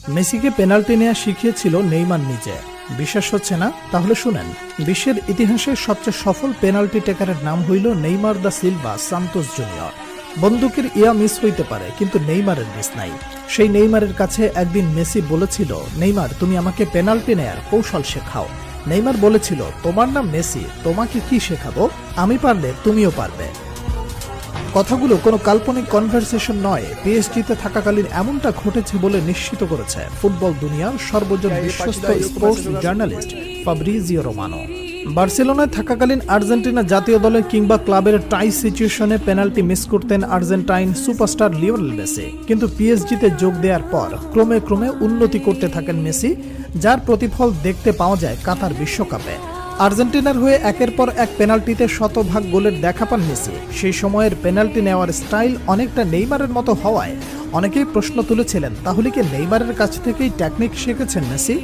মেসিকে পেনাল্টি নেওয়া শিখিয়েছিল নেইমার নিজে। বিশ্বাস হচ্ছে না? তাহলে শুনেন। বিশ্বের ইতিহাসে সবচেয়ে সফল পেনাল্টি টেকারের নাম হইল Neymar da Silva Santos junior. বন্দুকের ইয়া মিস হইতে পারে, কিন্তু নেইমারের মিস নাই। সেই নেইমারের কাছে একদিন মেসি বলেছিল, নেইমার তুমি আমাকে পেনাল্টি নেয়ার কৌশল শেখাও। নেইমার বলেছিল, তোমার নাম মেসি, তোমাকে কি শেখাবো, আমি পারলে তুমিও পারবে। কথাগুলো কোনো কাল্পনিক কনভারসেশন নয়, পিএসজিতে থাকাকালীন এমনটা ঘটেছে বলে নিশ্চিত করেছে ফুটবল দুনিয়ার সর্বজন বিশ্বস্ত স্পোর্টস জার্নালিস্ট ফাব্রিজিও রোমানো। বার্সেলোনায় থাকাকালীন আর্জেন্টিনা জাতীয় দলে কিংবা ক্লাবের টাই সিচুয়েশনে পেনাল্টি মিস করতেন আর্জেন্টাইন সুপারস্টার লিওনেল মেসি। কিন্তু পিএসজিতে যোগ দেওয়ার পর ক্রমে ক্রমে উন্নতি করতে থাকেন মেসি, যার প্রতিফল দেখতে পাওয়া যায় কাতার বিশ্বকাপে। আর্জেন্টিনার হয়ে একের পর এক পেনাল্টিতে শতভাগ গোলের দেখা পান মেসি। সেই সময়ের পেনাল্টি নেওয়ার স্টাইল অনেকটা নেইমারের মতো হওয়ায় অনেকেই প্রশ্ন তুলেছিলেন, তাহলে কি নেইমারের কাছ থেকেই টেকনিক শিখেছেন মেসি?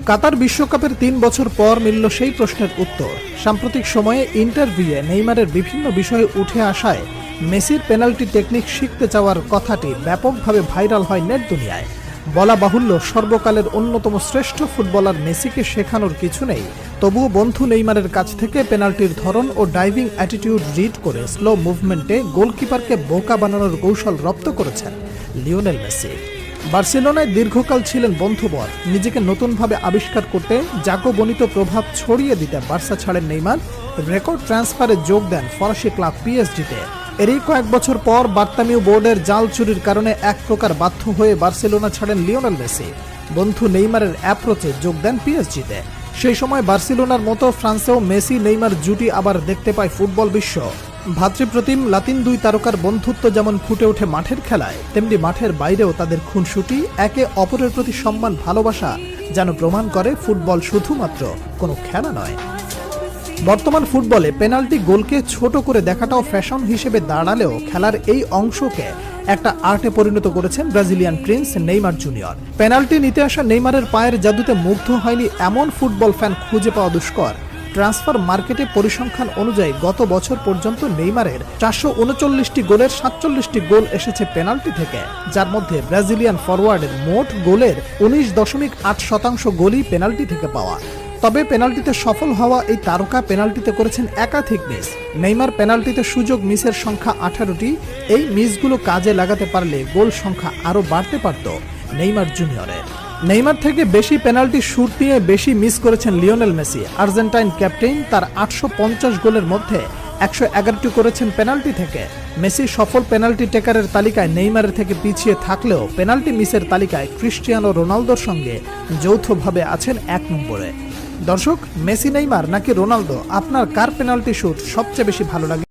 কাতার বিশ্বকাপের 3 বছর পর মিলল সেই প্রশ্নের উত্তর। সাম্প্রতিক সময়ে ইন্টারভিউয়ে নেইমারের বিভিন্ন বিষয়ে উঠে আসায় মেসির পেনাল্টি টেকনিক শিখতে চাওয়ার কথাটি ব্যাপকভাবে ভাইরাল হয় নেট দুনিয়ায়। বলা বাহুল্য, সর্বকালের অন্যতম শ্রেষ্ঠ ফুটবলার মেসিকে শেখানোর কিছু নেই, তবুও বন্ধু নেইমারের কাছ থেকে পেনাল্টির ধরন ও ডাইভিং অ্যাটিটিউড রিড করে স্লো মুভমেন্টে গোলকিপারকে বোকা বানানোর কৌশল রপ্ত করেছেন লিওনেল মেসি। বার্সেলোনায় দীর্ঘকাল ছিলেন বন্ধুবর। নিজেকে নতুনভাবে আবিষ্কার করতে জাকবনিত প্রভাব ছড়িয়ে দিতে বার্সা ছাড়েন নেইমার। রেকর্ড ট্রান্সফারে যোগ দেন ফরাসি ক্লাব পিএসজিতে। এরই কয়েক বছর পর বার্তামিউ বোর্ডের জাল চুরির কারণে এক প্রকার বাধ্য হয়ে বার্সেলোনা ছাড়েন লিওনেল মেসি। বন্ধু নেইমারের অ্যাপ্রোচে যোগ দেন পিএসজিতে। সেই সময় বার্সেলোনার মতো ফ্রান্সেও মেসি নেইমার জুটি আবার দেখতে পায় ফুটবল বিশ্ব। ভাতৃপ্রতিম লাতিন দুই তারকার বন্ধুত্ব যেমন ফুটে ওঠে মাঠের খেলায়, তেমনি মাঠের বাইরেও তাদের খুনসুটি, একে অপরের প্রতি সম্মান, ভালোবাসা যেন প্রমাণ করে ফুটবল শুধুমাত্র কোনো খেলা নয়। বর্তমান ফুটবলে পেনাল্টি গোলকে ছোট করে দেখাটাও ফ্যাশন হিসেবে দাঁড়ালেও খেলার এই অংশকে একটা আর্টে পরিণত করেছেন Brazilian Prince Neymar junior. Penalty নিতে আসা নেইমারের পায়ের জাদুতে মুগ্ধ হয়নি এমন ফুটবল ফ্যান খুঁজে পাওয়া দুষ্কর। ট্রান্সফার মার্কেটে পরিসংখ্যান অনুযায়ী গত বছর পর্যন্ত নেইমারের 439টি গোলের 47টি গোল এসেছে পেনাল্টি থেকে, যার মধ্যে ব্রাজিলিয়ান ফরওয়ার্ডের মোট গোলের 19.8% গোলই পেনাল্টি থেকে পাওয়া। তবে পেনাল্টিতে সফল হওয়া এই তারকা পেনাল্টিতে করেছেন একাধিক মিস। নেইমার পেনাল্টিতে সুযোগ মিসের সংখ্যা 18টি। এই মিসগুলো কাজে লাগাতে পারলে গোল সংখ্যা আরও বাড়তে পারত নেইমার জুনিয়রের। নেইমার থেকে বেশি পেনাল্টি শুট নিয়ে বেশি মিস করেছেন লিওনেল মেসি। আর্জেন্টাইন ক্যাপ্টেন তার 850 গোলের মধ্যে 111টি করেছেন পেনাল্টি থেকে। মেসি সফল পেনাল্টি টেকারের তালিকায় নেইমারের থেকে পিছিয়ে থাকলেও পেনাল্টি মিসের তালিকায় ক্রিস্টিয়ানো রোনালদোর সঙ্গে যৌথভাবে আছেন 1 নম্বরে। দর্শক, মেসি নেইমার নাকি রোনালদো, আপনার কার পেনাল্টি শুট সবচেয়ে বেশি ভালো লাগে?